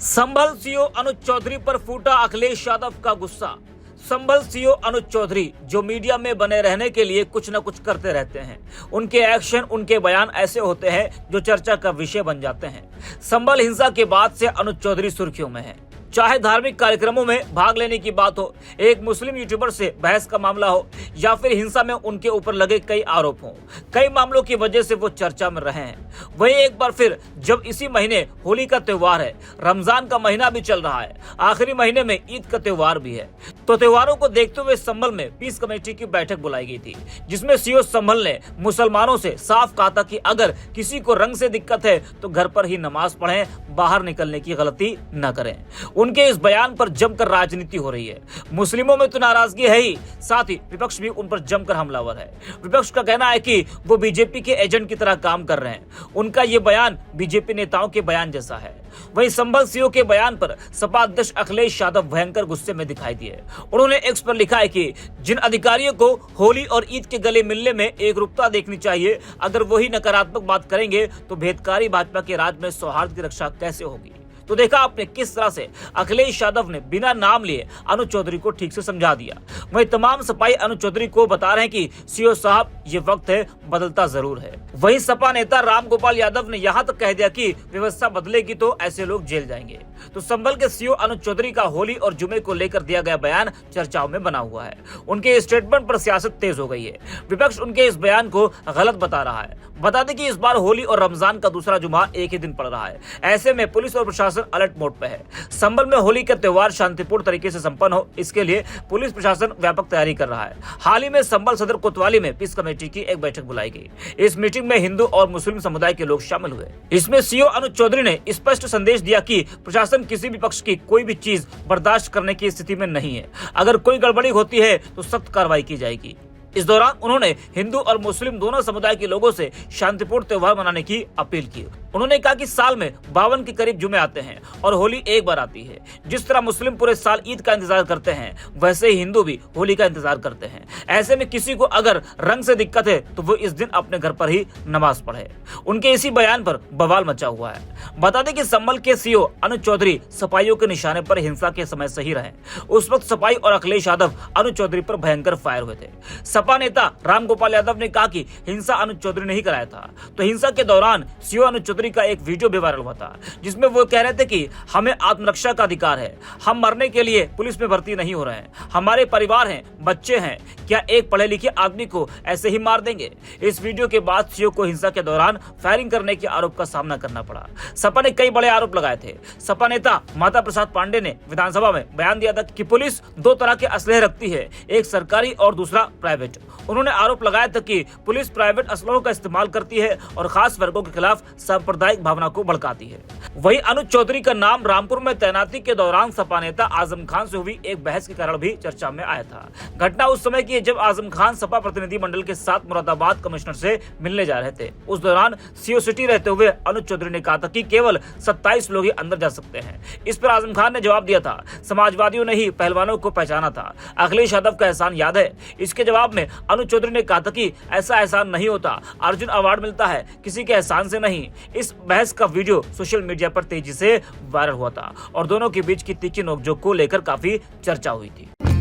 संभल CO अनुज चौधरी पर फूटा अखिलेश यादव का गुस्सा। संभल सीओ अनुज चौधरी जो मीडिया में बने रहने के लिए कुछ न कुछ करते रहते हैं। उनके एक्शन, उनके बयान ऐसे होते हैं जो चर्चा का विषय बन जाते हैं। संभल हिंसा के बाद से अनुज चौधरी सुर्खियों में है। चाहे धार्मिक कार्यक्रमों में भाग लेने की बात हो, एक मुस्लिम यूट्यूबर से बहस का मामला हो, या फिर हिंसा में उनके ऊपर लगे कई आरोप हों, कई मामलों की वजह से वो चर्चा में रहे हैं। वहीं एक बार फिर जब इसी महीने होली का त्योहार है, रमजान का महीना भी चल रहा है, आखिरी महीने में ईद का त्योहार भी है, तो त्योहारों को देखते हुए संभल में पीस कमेटी की बैठक बुलाई गई थी, जिसमें सीओ संभल ने मुसलमानों से साफ कहा था कि अगर किसी को रंग से दिक्कत है तो घर पर ही नमाज पढ़ें, बाहर निकलने की गलती न करें। उनके इस बयान पर जमकर राजनीति हो रही है। मुस्लिमों में तो नाराजगी है ही, साथ ही विपक्ष भी उन पर जमकर हमलावर है। विपक्ष का कहना है कि वो बीजेपी के एजेंट की तरह काम कर रहे हैं। उनका ये बयान बीजेपी नेताओं के बयान जैसा है। वहीं संभल सीओ के बयान पर सपा अध्यक्ष अखिलेश यादव भयंकर गुस्से में दिखाई दिए। उन्होंने एक्स पर लिखा है कि जिन अधिकारियों को होली और ईद के गले मिलने में एकरूपता देखनी चाहिए, अगर वही नकारात्मक बात करेंगे तो भेदकारी भाजपा के राज में सौहार्द की रक्षा कैसे होगी। तो देखा आपने किस तरह से अखिलेश यादव ने बिना नाम लिए अनुज चौधरी को ठीक से समझा दिया। वहीं तमाम सपाई अनुज चौधरी को बता रहे हैं कि सीओ साहब ये वक्त है, बदलता जरूर है। वहीं सपा नेता राम गोपाल यादव ने यहाँ तक कह दिया कि व्यवस्था बदलेगी तो ऐसे लोग जेल जाएंगे। तो संभल के सीओ अनुज चौधरी का होली और जुमे को लेकर दिया गया बयान चर्चाओं में बना हुआ है। उनके स्टेटमेंट पर सियासत तेज हो गई है। विपक्ष उनके इस बयान को गलत बता रहा है। बता दें कि इस बार होली और रमजान का दूसरा जुमा एक ही दिन पड़ रहा है। ऐसे में पुलिस और प्रशासन अलर्ट मोड पे है। संभल में होली का त्योहार शांतिपूर्ण तरीके से संपन्न हो, इसके लिए पुलिस प्रशासन व्यापक तैयारी कर रहा है। हाल ही में संभल सदर कोतवाली में पीस कमेटी की एक बैठक बुलाई गई। इस मीटिंग में हिंदू और मुस्लिम समुदाय के लोग शामिल हुए। इसमें सीओ अनुज चौधरी ने स्पष्ट संदेश दिया कि प्रशासन किसी भी पक्ष की कोई भी चीज बर्दाश्त करने की स्थिति में नहीं है। अगर कोई गड़बड़ी होती है तो सख्त कार्रवाई की जाएगी। इस दौरान उन्होंने हिंदू और मुस्लिम दोनों समुदाय के लोगों से शांतिपूर्ण त्योहार मनाने की अपील की। उन्होंने कहा कि साल में 52 के करीब जुमे आते हैं और होली एक बार आती है। जिस तरह मुस्लिम पूरे साल ईद का इंतजार करते हैं, वैसे ही हिंदू भी होली का इंतजार करते हैं। ऐसे में किसी को अगर रंग से दिक्कत है तो वो इस दिन अपने घर पर ही नमाज पढ़े। उनके इसी बयान पर बवाल मचा हुआ है। बता दें कि संभल के सीओ अनुज चौधरी सपाइयों के निशाने पर हिंसा के समय से ही रहे। उस वक्त सपाई और अखिलेश यादव अनुज चौधरी पर भयंकर फायर हुए थे। सपा नेता राम गोपाल यादव ने कहा कि हिंसा अनुज चौधरी ने ही कराया था। तो हिंसा के दौरान सीओ अनुज चौधरी का एक वीडियो भी वायरल हुआ था, जिसमें वो कह रहे थे कि हमें आत्मरक्षा का अधिकार है, हम मरने के लिए पुलिस में भर्ती नहीं हो रहे हैं, हमारे परिवार हैं, बच्चे हैं, क्या एक पढ़े लिखे आदमी को ऐसे ही मार देंगे। इस वीडियो के बाद सीओ को हिंसा के दौरान फायरिंग करने के आरोप का सामना करना पड़ा। सपा ने कई बड़े आरोप लगाए थे। सपा नेता माता प्रसाद पांडे ने विधानसभा में बयान दिया था कि पुलिस दो तरह के असलहे रखती है, एक सरकारी और दूसरा प्राइवेट। उन्होंने आरोप लगाया था कि पुलिस प्राइवेट असलहों का इस्तेमाल करती है और खास वर्गों के खिलाफ सांप्रदायिक भावना को भड़काती है। वहीं अनुज चौधरी का नाम रामपुर में तैनाती के दौरान सपा नेता आजम खान से हुई एक बहस के कारण भी चर्चा में आया था। घटना उस समय की जब आजम खान सपा प्रतिनिधि मंडल के साथ मुरादाबाद कमिश्नर से मिलने जा रहे थे। उस दौरान सीओ सिटी रहते हुए अनुज चौधरी ने कहा था कि केवल 27 लोग ही अंदर जा सकते हैं। इस पर आजम खान ने जवाब दिया था, समाजवादियों ने ही पहलवानों को पहचाना था, अखिलेश यादव का एहसान याद है। इसके जवाब में अनुज चौधरी ने कहा था कि ऐसा एहसान नहीं होता, अर्जुन अवार्ड मिलता है किसी के एहसान से नहीं। इस बहस का वीडियो सोशल मीडिया पर तेजी से वायरल हुआ था और दोनों के बीच की तीखी नोकझोंक को लेकर काफी चर्चा हुई थी।